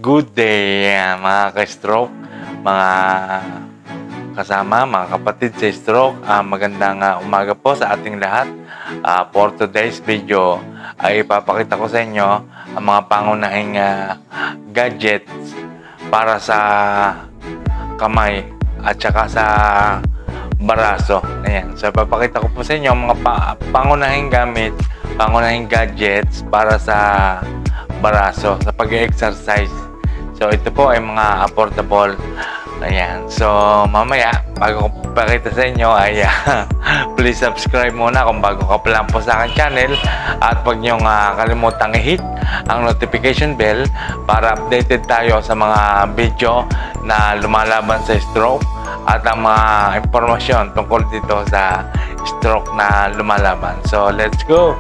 Good day, mga ka-stroke, mga kasama, mga kapatid sa stroke. Magandang umaga po sa ating lahat. For today's video ay ipapakita ko sa inyo ang mga pangunahing gadgets para sa kamay at saka sa baraso. Ayan. So ipapakita ko po sa inyo ang mga pangunahing gadgets para sa baraso sa pag-exercise. So ito po ay mga affordable. Ayan. So mamaya bago ko pakita sa inyo ay please subscribe muna kung bago ka pa lang po sa akin channel, at huwag niyong kalimutang i-hit ang notification bell para updated tayo sa mga video na lumalaban sa stroke at ang mga impormasyon tungkol dito sa stroke na lumalaban. So let's go.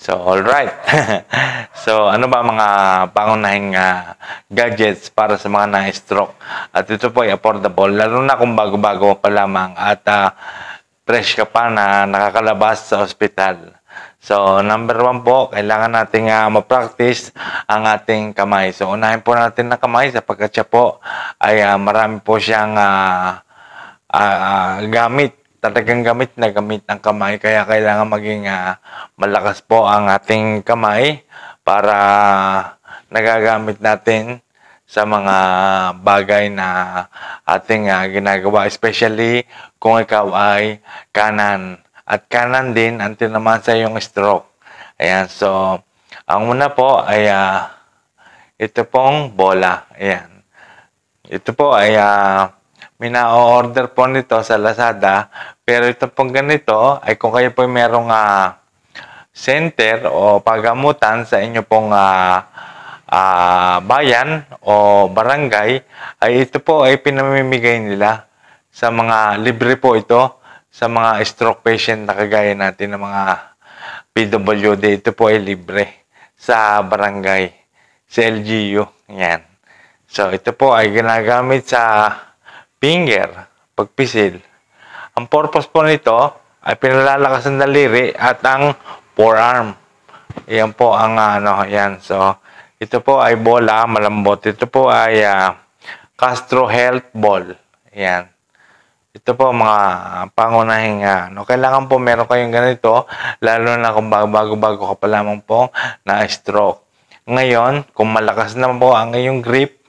So, alright. So, ano ba mga pangunahing gadgets para sa mga na-stroke? At ito po ay affordable, lalo na kung bago-bago pa lamang at fresh ka pa na nakakalabas sa ospital. So, number 1 po, kailangan nating ma-practice ang ating kamay. So, unahin po natin na kamay sapagkat siya po ay marami po siyang gamit. Talagang gamit ang kamay, kaya kailangan maging malakas po ang ating kamay para nagagamit natin sa mga bagay na ating ginagawa, especially kung ikaw ay kanan. At kanan din ang tinamaan sa iyong stroke. Ayan, so ang una po ay ito pong bola. Ayan. Ito po ay may na-order po nito sa Lazada, pero ito pong ganito ay kung kayo po merong center o pagamutan sa inyo pong bayan o barangay, ay ito po ay pinamimigay nila sa mga libre po ito sa mga stroke patient na kagaya natin ng mga PWD. Ito po ay libre sa barangay, sa LGU. Yan. So ito po ay ginagamit sa finger, pagpisil. Ang purpose po nito ay pinalalakas ng daliri at ang forearm. Yan po ang yan. So, ito po ay bola, malambot. Ito po ay Castro Health Ball. Yan. Ito po mga pangunahing kailangan po meron kayong ganito, lalo na kung bago-bago ka pa lamang po na stroke. Ngayon, kung malakas na po ang iyong grip,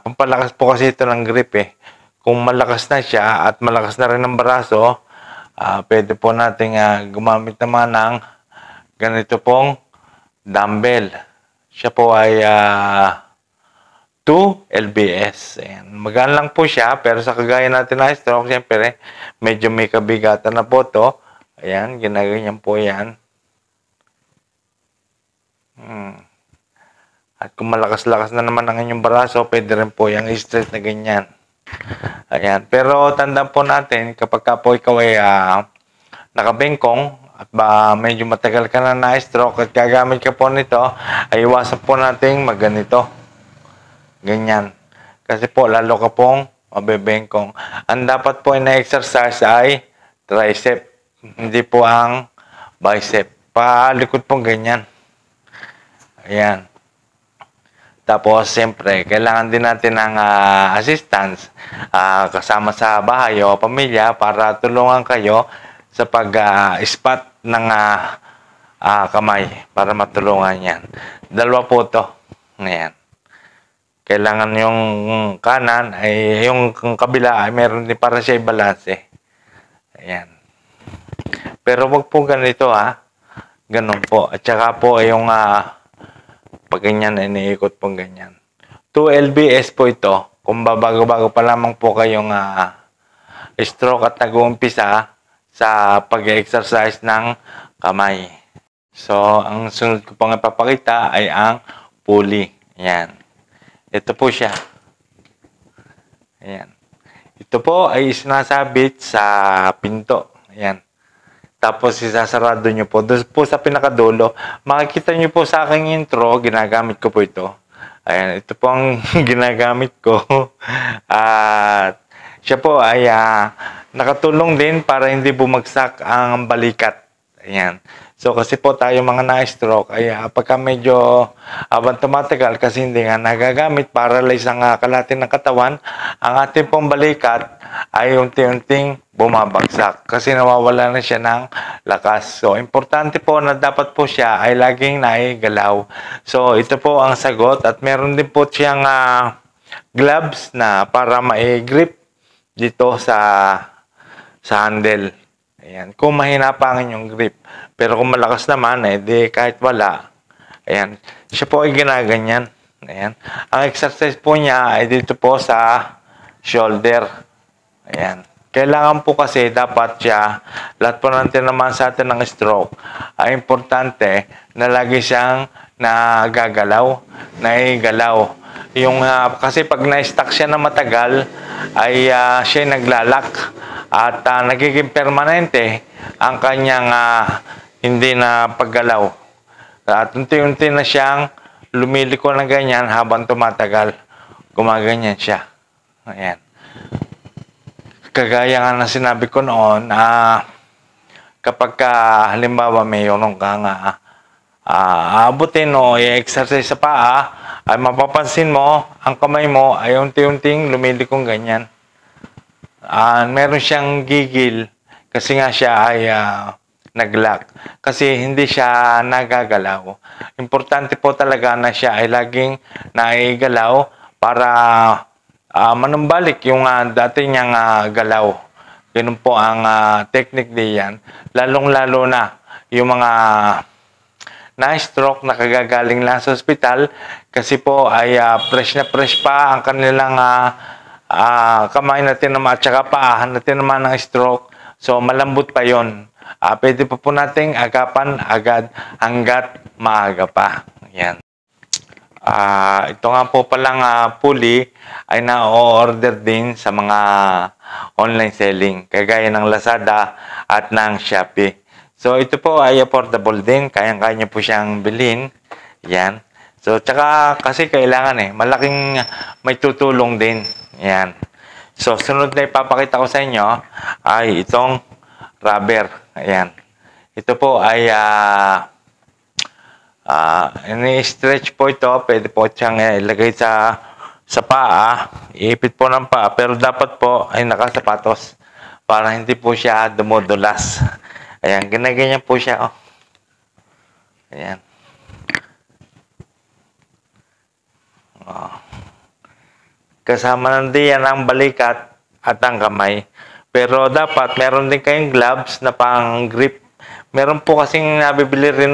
pampalakas po kasi ito ng grip eh. Kung malakas na siya at malakas na rin ang braso, pwede po nating gumamit naman ng ganito pong dumbbell. Siya po ay 2 lbs. Ayan. Magaan lang po siya, pero sa kagaya natin na stroke, siyempre, medyo may kabigatan na po to. Ayan, ginaganyan po yan. At kung malakas-lakas na naman ang inyong braso, pwede rin po yung straight na ganyan. Ayan. Pero tandaan po natin, kapag ka po ikaw ay nakabengkong at medyo matagal ka na na-stroke at gagamit ka po nito, ay iwasan po natin magganito. Ganyan. Kasi po, lalo ka pong mabebengkong. Ang dapat po na-exercise ay tricep, hindi po ang bicep. Palikod pong ganyan. Ayan. Tapos, siyempre, kailangan din natin ng assistance kasama sa bahay o pamilya para tulungan kayo sa pag-spot ng kamay para matulungan yan. Dalawa po to. Ayan. Kailangan yung kanan, ay yung kabila ay meron din para siya i-balance eh. Ayan. Pero wag po ganito ha. Ganun po. At saka po yung pag ganyan, iniikot po ganyan. 2 lbs po ito. Kung bago-bago pa lamang po kayong stroke at nag-uumpisa sa pag-exercise ng kamay. So, ang sunod ko pong ipapakita ay ang pulley. Ayan. Ito po siya. Ayan. Ito po ay sinasabit sa pinto. Ayan. Tapos isasarado nyo po. Doon po sa pinakadulo, makikita nyo po sa aking intro, ginagamit ko po ito. Ayan, ito po ang ginagamit ko. At siya po ay nakatulong din para hindi bumagsak ang balikat. Ayan. So kasi po tayo mga na-stroke ay pagka medyo habang tumatagal kasi hindi nga nagagamit, paralyze ang kalahati ng katawan, ang ating pong balikat ay unti-unting bumabagsak kasi nawawala na siya ng lakas. So importante po na dapat po siya ay laging naigalaw. So ito po ang sagot at meron din po siyang gloves na para mai-grip dito sa handle. Ayan. Kung mahina pa ang inyong grip. Pero kung malakas naman, di kahit wala. Ayan. Siya po ay ginaganyan. Ayan. Ang exercise po niya ay dito po sa shoulder. Ayan. Kailangan po kasi dapat siya, lahat po natin naman sa atin ng stroke, ay importante na lagi siyang nagagalaw, naigalaw. Yung, kasi pag na-stuck siya na matagal, ay siya naglalak at nagiging permanente ang kanyang hindi na paggalaw. At unti-unti na siyang lumiliko ng ganyan habang tumatagal. Gumaganyan siya. Ayan. Kagaya nga ng sinabi ko noon, kapag halimbawa mayroon kang aabutin o i-exercise sa paa, ay mapapansin mo, ang kamay mo ay unti-unting lumilikong ganyan. Meron siyang gigil kasi nga siya ay nag-lock. Kasi hindi siya nagagalaw. Importante po talaga na siya ay laging naigalaw para manumbalik yung dati niyang galaw. Ganun po ang technique diyan. Lalong-lalo na yung mga na-stroke na kagagaling lang sa ospital kasi po ay fresh na fresh pa ang kanilang kamay na tinamaan at saka paa na tinamaan ng stroke. So malambot pa yon. Pwede pa po nating agapan agad hanggat maaga pa. Yan. Ito nga po palang pulley ay na-order din sa mga online selling kagaya ng Lazada at ng Shopee. So ito po ay affordable din, kayang-kaya po siyang bilhin. Yan. So tsaka kasi kailangan malaking may tutulong din. Yan. So sunod na ipapakita ko sa inyo ay itong rubber. Ayan. Ito po ay ini-stretch po ito. Pwede po siyang ilagay sa paa. Iipit po ng paa. Pero dapat po ay nakasapatos para hindi po siya dumudulas. Ayan. Ginaganyan po siya. Oh. Ayan. Oh. Kasama nandiyan ang balikat at ang kamay. Pero dapat meron din kayong gloves na pang grip. Meron po kasing nabibili rin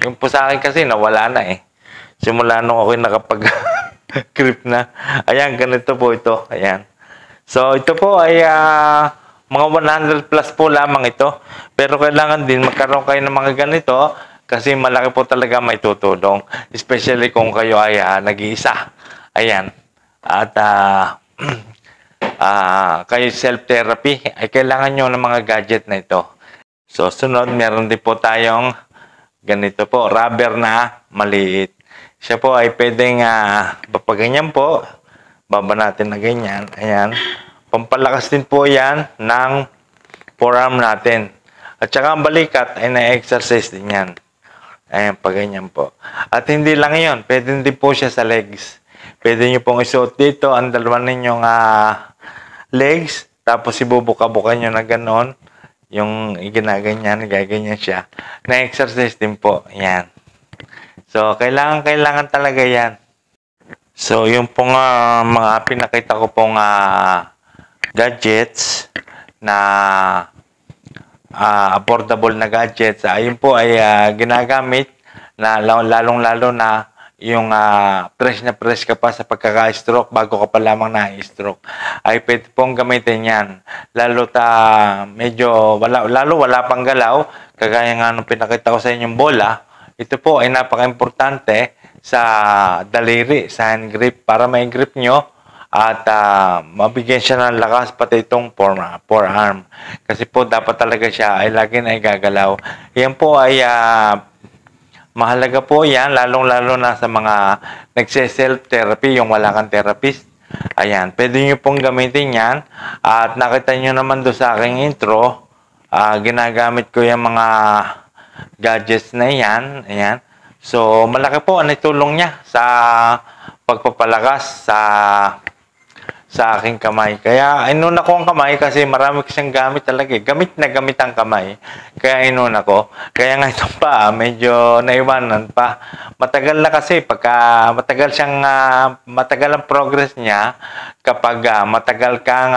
Yung po sa akin kasi nawala na Simula nung ako nakapag-grip na. Ayan, ganito po ito. Ayan. So, ito po ay mga 100 plus po lamang ito. Pero kailangan din magkaroon kayo ng mga ganito kasi malaki po talaga may tutulong. Especially kung kayo ay nag-iisa. Ayan. At kayo self-therapy ay kailangan nyo ng mga gadget na ito. So, sunod, meron din po tayong ganito po, rubber na maliit. Siya po ay pwedeng papaganyan po. Baba natin na ganyan. Ayan. Pampalakas din po yan ng forearm natin. At saka ang balikat ay na-exercise din yan. Ayan, paganyan po. At hindi lang yun, pwede din po siya sa legs. Pwede nyo pong isuot dito ang dalawa ninyong legs. Tapos ibubuka-buka nyo na gano'n. Yung ginaganyan, gaganyan siya. Na-exercise din po. Yan. So, kailangan talaga yan. So, yung pong mga pinakita ko pong gadgets na affordable na gadgets. Ayun po ay ginagamit na lalong-lalo na yung fresh na fresh ka pa sa pagkaka-stroke bago ka pa lamang na-stroke, ay pwede pong gamitin yan. Lalo medyo wala pang galaw, kagaya nga nung pinakita ko sa inyong bola. Ito po ay napaka-importante sa daliri, sa hand grip, para may grip nyo at mabigyan siya ng lakas, pati itong forearm. Kasi po dapat talaga siya ay lagi na igagalaw. Yan po ay mahalaga po yan, lalong-lalo na sa mga nagse-self-therapy, yung wala kang therapist. Ayan, pwede nyo pong gamitin yan. At nakita nyo naman doon sa aking intro, ginagamit ko yung mga gadgets na yan. Ayan. So, malaki po ang itulong niya sa pagpapalakas sa aking kamay. Kaya inuna ko ang kamay kasi marami siyang gamit talaga. Gamit na gamit ang kamay. Kaya inuna ko. Kaya nga ito pa, medyo naiwanan pa. Matagal na kasi, pagka matagal ang progress niya, kapag matagal kang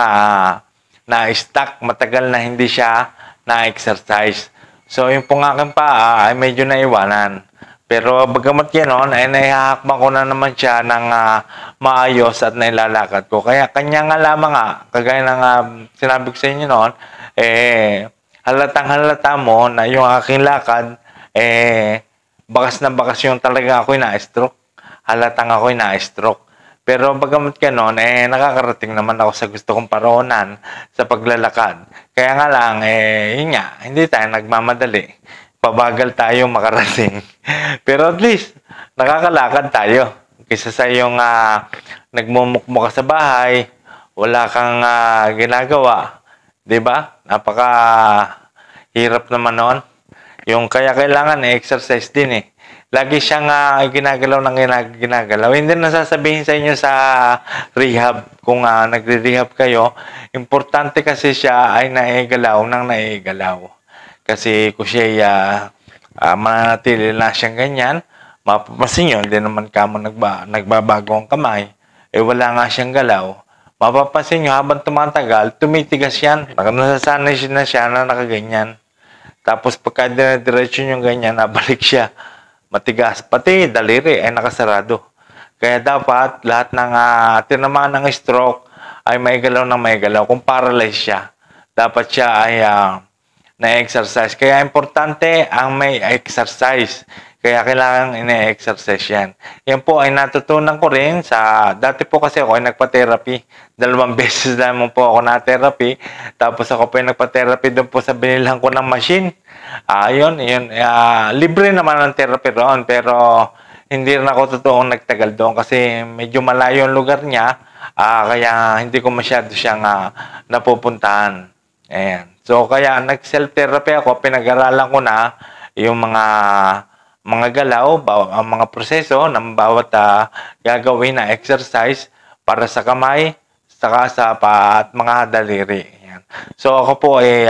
na-stuck, matagal na hindi siya na-exercise. So, yung pong akin pa ay medyo naiwanan. Pero bagamat ganoon, ay naihahakbang ko na naman siya ng maayos at nailalakad ko. Kaya kanya nga lamang kagaya ng sinabi ko sa inyo noon, halatang-halata mo na yung aking lakad, bakas na bakas yung talaga ako'y na-stroke. Halatang ako'y na-stroke. Pero bagamat ganoon, nakakarating naman ako sa gusto kong paroonan sa paglalakad. Kaya nga lang, yun nga, hindi tayo nagmamadali. Pabagal tayo makarating. Pero at least, nakakalakad tayo. Kaysa sa yung nagmumukmo ka sa bahay, wala kang ginagawa. Diba? Napaka hirap naman noon. Yung kaya kailangan exercise din Lagi siyang ginagalaw ng ginagalaw. Hindi na sasabihin sa inyo sa rehab, kung nagre-rehab kayo, importante kasi siya ay naigalaw ng naigalaw. Kasi kung siya mananatili na siyang ganyan, mapapansin nyo, hindi naman kamo nagbabago ang kamay, wala nga siyang galaw. Mapapansin nyo, habang tumatagal, tumitigas yan. Nasasanay na siya na nakaganyan. Tapos pagka dinadiretso yung ganyan, nabalik siya. Matigas. Pati daliri ay nakasarado. Kaya dapat lahat ng tinamaan ng stroke ay maigalaw ng maigalaw. Kung paralyzed siya, dapat siya ay na-exercise. Kaya importante ang may exercise. Kaya kailangan ina-exercise yan. Yan po ay natutunan ko rin dati po kasi ako ay nagpa-therapy. 2 beses naman po ako na-therapy. Tapos ako po ay nagpa-therapy doon po sa binilhan ko ng machine. Yun. Libre naman ang therapy roon. Pero hindi rin ako totoong nagtagal doon kasi medyo malayo ang lugar niya. Kaya hindi ko masyado siyang napupuntahan. Ayan. So, kaya nag-self-therapy ako, pinag-aralan ko na yung mga galaw, ang mga proseso ng bawat gagawin na exercise para sa kamay, saka sa at mga daliri. Ayan. So, ako po ay,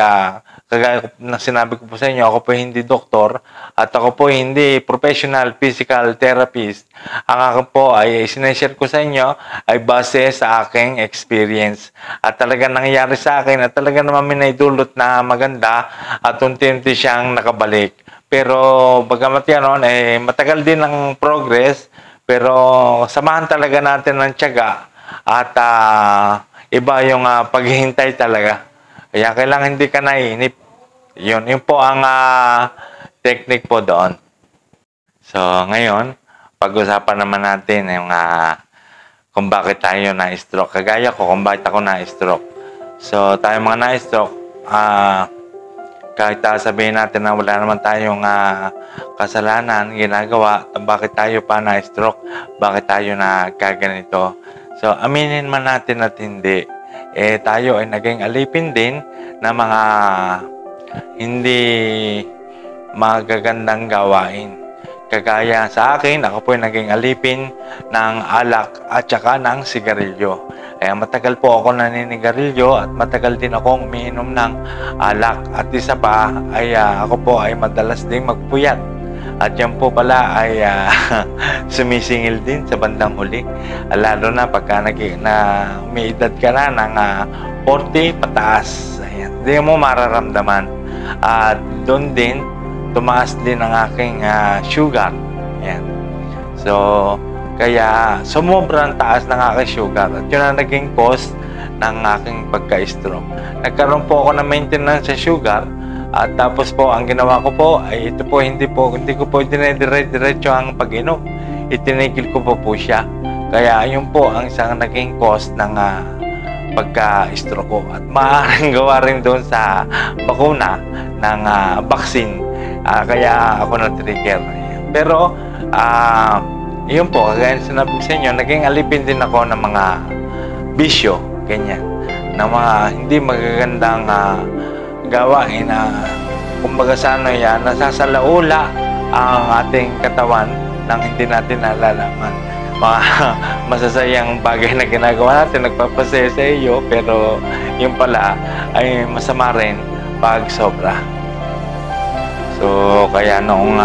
kagaya na sinabi ko po sa inyo, ako po hindi doktor at ako po hindi professional physical therapist. Ang ako po ay sineshare ko sa inyo ay base sa aking experience. At talaga nangyayari sa akin at talaga naman minaidulot na maganda at unti-unti siyang nakabalik. Pero bagamat yan matagal din ang progress, pero samahan talaga natin ng tiyaga at iba yung paghihintay talaga. Kaya kailangan hindi ka nainip. Yun po ang technique po doon. So, ngayon, pag-usapan naman natin yung kung bakit tayo na-stroke. Kagaya ko, kung bakit ako na-stroke. So, tayo mga na-stroke, kahit sabihin natin na wala naman tayong kasalanan, ginagawa, bakit tayo pa na-stroke, bakit tayo nagkaganito. So, aminin man natin at hindi, tayo ay naging alipin din na mga hindi magagandang gawain. Kagaya sa akin, ako po ay naging alipin ng alak at saka ng sigarilyo. Kaya matagal po ako naninigarilyo at matagal din akong umiinom ng alak. At isa pa ay ako po ay madalas ding magpuyat. At yan po pala ay sumisingil din sa bandang huli. Lalo na pagka umiidad ka na ng 40 pataas. Ayan. Hindi mo mararamdaman. At doon din, tumaas din ang aking sugar. Ayan. So, kaya sumubrang taas ng aking sugar. At yun ang naging cause ng aking pagka-stroke. Nagkaroon po ako ng maintenance sa sugar. At tapos po, ang ginawa ko po ay ito po, hindi ko po dinediretso ang pag-inom. Itinigil ko po siya. Kaya yun po ang isang naging cause ng pagka-stroke ko. At maaaring gawa rin doon sa bakuna ng vaccine. Kaya ako na-trigger. Pero, yun po, kagaya sinabi sa inyo, naging alipin din ako ng mga bisyo, ganyan. Ng mga hindi magagandang gawain na kumbaga sa ano yan, nasasalaula ang ating katawan nang hindi natin nalalaman. Mga masasayang bagay na ginagawa natin, nagpapasaya sa iyo, pero yung pala ay masama rin pag sobra. So, kaya noong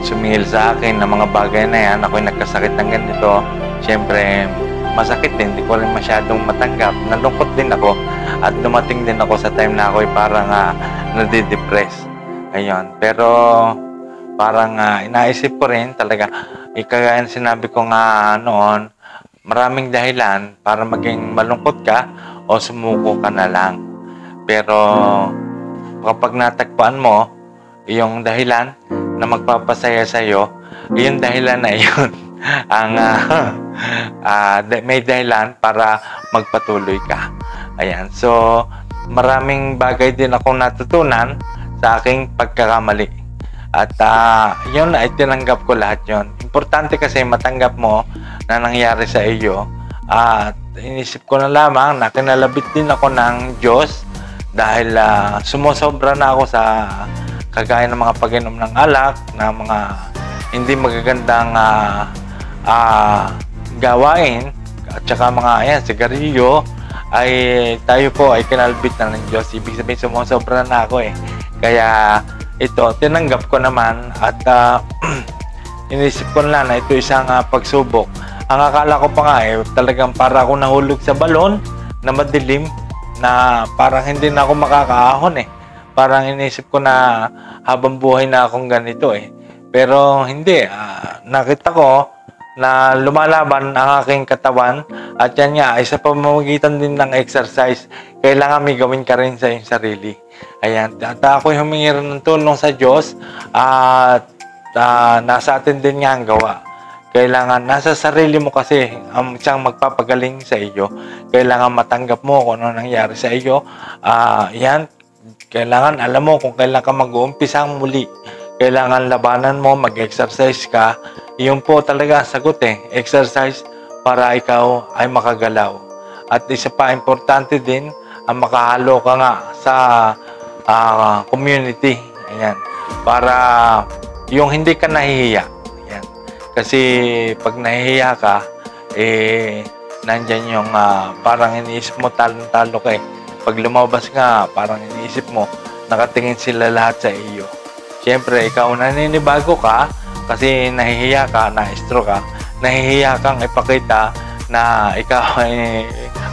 sumingil sa akin ng mga bagay na yan, ako'y nagkasakit ng ganito, siyempre, masakit din, hindi ko rin masyadong matanggap. Nalungkot din ako at dumating din ako sa time na ako'y parang nadidepress. Ayun. Pero parang inaisip ko rin talaga, kagaya sinabi ko nga noon, maraming dahilan para maging malungkot ka o sumuko ka na lang. Pero kapag natagpuan mo yung dahilan na magpapasaya sa'yo, yung dahilan na yun ang may dahilan para magpatuloy ka. Ayan. So, maraming bagay din akong natutunan sa aking pagkakamali. At yun ay tinanggap ko lahat yun. Importante kasi matanggap mo na nangyari sa iyo. At inisip ko na lamang na kinalabit din ako ng Diyos dahil sumusobra na ako sa kagaya ng mga pag-inom ng alak, na mga hindi magagandang gawain, at saka mga sigarilyo, ay tayo po ay kinalbit na ng Diyos. Ibig sabihin sumusobra na ako Kaya ito, tinanggap ko naman at inisip ko na ito isang pagsubok. Ang akala ko pa nga talagang para ako nahulog sa balon na madilim, na parang hindi na ako makakaahon Parang inisip ko na habang buhay na akong ganito Pero hindi, nakita ko na lumalaban ang aking katawan, at yan nga ay sa pamamagitan din ng exercise. Kailangan may gawin ka rin sa iyong sarili. Ayan, at ako'y humingi ng tulong sa Diyos, at nasa atin din nga ang gawa. Kailangan, nasa sarili mo kasi ang siyang magpapagaling sa iyo. Kailangan matanggap mo kung ano nangyari sa iyo. Yan, kailangan alam mo kung kailan ka mag-uumpisang muli. Kailangan labanan mo, mag-exercise ka. Iyon po talaga sagot exercise para ikaw ay makagalaw. At isa pa, importante din ang makahalo ka nga sa community. Ayan. Para yung hindi ka nahihiya. Ayan. Kasi pag nahihiya ka, nandyan yung parang iniisip mo talong-talo ka Pag lumabas nga, parang iniisip mo, nakatingin sila lahat sa iyo. Siyempre, ikaw naninibago ka kasi nahihiya ka, na-stroke ka, nahihiya kang ipakita na ikaw ay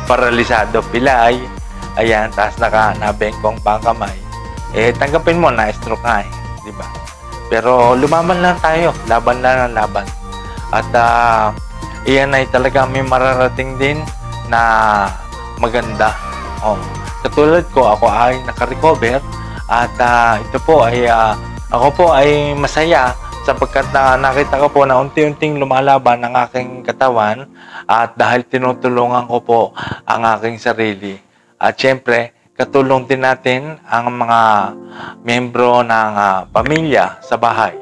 paralisado, pilay, ayan, tapos nabengkong pa ang kamay. Tanggapin mo, na-stroke ka di ba? Pero lumaban lang tayo, laban lang ang laban. At iyan ay talaga may mararating din na maganda. Katulad ko, ako ay naka-recover at ito po ay ako po ay masaya sapagkat nakita ko po na unti-unting lumalaban ang aking katawan, at dahil tinutulungan ko po ang aking sarili. At syempre, katulong din natin ang mga miyembro ng pamilya sa bahay.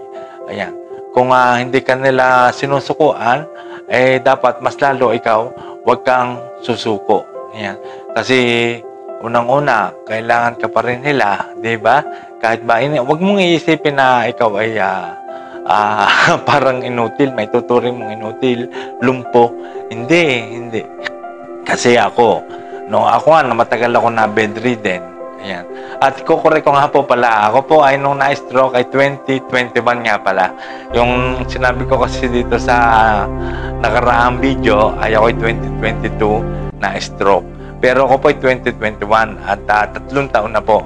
Ayan. Kung hindi ka nila sinusukuan, dapat mas lalo ikaw huwag kang susuko. Ayan. Kasi unang-una, kailangan ka pa rin nila, di ba? Kahit ba, huwag mong iisipin na ikaw ay parang inutil, may tuturing mong inutil, lumpo. Hindi. Kasi ako matagal ako na bedridden. Ayan. At kukorek ko nga po pala, ako po ay nung na-stroke ay 2021 nga pala. Yung sinabi ko kasi dito sa nakaraang video ay ako ay 2022 na-stroke. Pero ako po ay 2021 at 3 taon na po.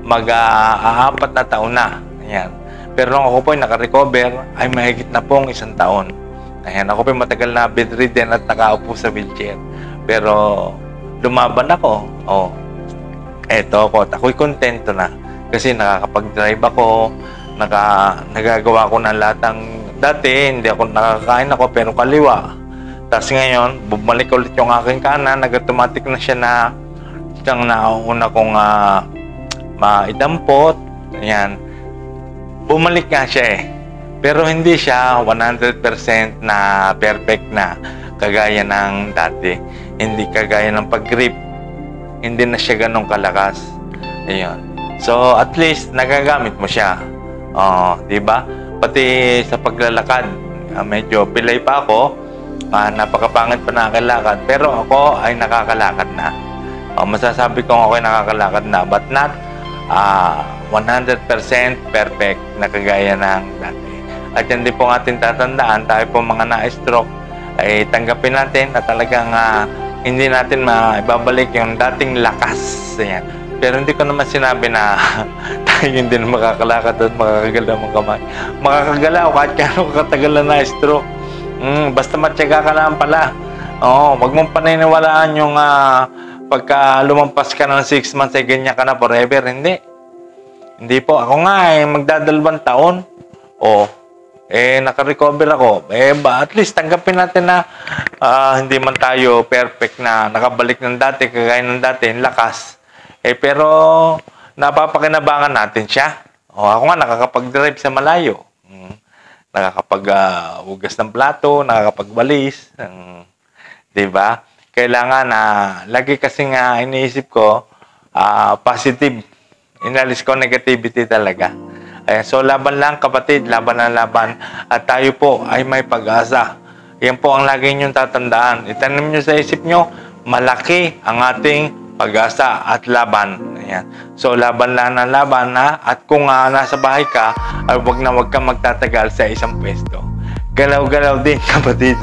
Mag-4 na taon na. Ayan. Pero nung ako po ay naka-recover, ay mahigit na pong 1 taon. Ayan, ako po ay matagal na bedridden at nakaupo sa wheelchair. Pero lumaban ako. Oh. Eto ako, ako'y kontento na. Kasi nakakapag-drive ako, nagagawa ko ng lahat ng dati, hindi ako nakakain ako pero kaliwa. Tapos ngayon, bumalik ulit yung aking kanan, nag-automatic na siya na siyang nauna kong maidampot. Ayan. Bumalik nga siya eh. Pero hindi siya 100% na perfect na kagaya ng dati. Hindi kagaya ng pag-grip. Hindi na siya ganun kalakas. Ayun. So, at least, nagagamit mo siya. Di ba? Pati sa paglalakad, medyo pilay pa ako. Napakapangit pa nakakalakad. Pero ako ay nakakalakad na. Masasabi kong ako ay nakakalakad na. But not 100% perfect na kagaya ng dati. At yan din po ating tatandaan. Tayo po mga na-stroke ay tanggapin natin na talagang hindi natin maibabalik yung dating lakas. Ayan. Pero hindi ko naman sinabi na tayo hindi na makakalakad at makakagalaw ng kamay. Makakagalaw kahit kano katagal na na-stroke. Basta matyaga ka lang pala. Wag mong paniniwalaan yung pagka lumampas ka ng 6 months ay ganyan ka na forever. Hindi po. Ako nga magdadalawang taon. Naka-recover ako. At least tanggapin natin na hindi man tayo perfect na nakabalik ng dati, kagaya ng dati, yung lakas. Pero napapakinabangan natin siya. Ako nga nakakapag-drive sa malayo. Nakakapag-ugas ng plato, nakakapag-balis. Diba? Kailangan na lagi kasi nga iniisip ko positive. Inalis ko negativity talaga. Ayan, so laban lang kapatid, laban na laban. At tayo po ay may pag-asa. Yan po ang lagi niyong tatandaan. Itanim niyo sa isip niyo, malaki ang ating pag-asa at laban. Ayan. So laban lang na laban na. At kung nasa bahay ka, ay wag ka magtatagal sa isang pwesto. Galaw-galaw din kapatid.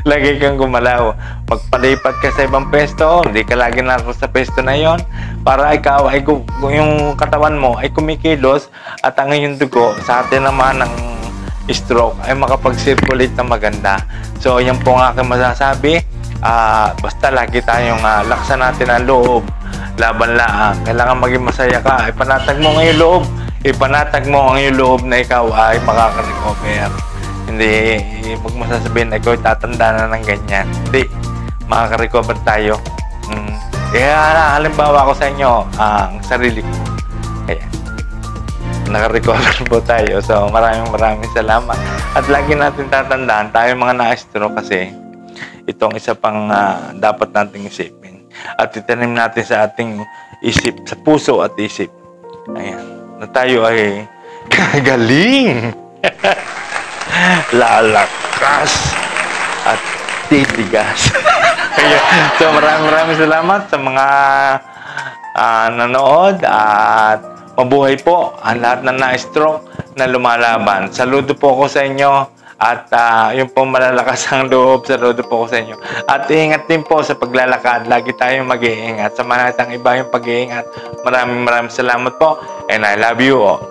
Lagi kang gumalaw. Magpalipat ka sa ibang pwesto, hindi ka lagi naroon sa pwesto na yon, para ikaw ay yung katawan mo ay kumikilos at ang iyong dugo sa atin naman ng stroke ay makapag-circulate na maganda. So yan po ang aking masasabi. Basta lagi tayong laksan natin ang loob. Laban lang. Kailangan maging masaya ka. Ipanatag mo ang iyong loob. Ipanatag mo ang iyong loob na ikaw ay makaka-recover. Hindi magmasasabihin na ikaw ay tatanda na ng ganyan. Hindi. Makaka-recover tayo. Kaya halimbawa ko sa inyo ang sarili ko. Kaya naka-recover po tayo. So maraming salamat. At lagi natin tatandaan tayo mga na-stroke kasi itong isa pang dapat nating isipin. At itanim natin sa ating isip, sa puso at isip. Ayan. Na tayo ay gagaling. Lalakas at titigas. So maraming salamat sa mga nanood at mabuhay po ang lahat na na-stroke na lumalaban. Saludo po ako sa inyo at yung po malalakas ang loob, saludo po ako sa inyo. At ingat din po sa paglalakad. Lagi tayong mag-iingat. Sa mga iba yung pag-iingat. Maraming salamat po and I love you all.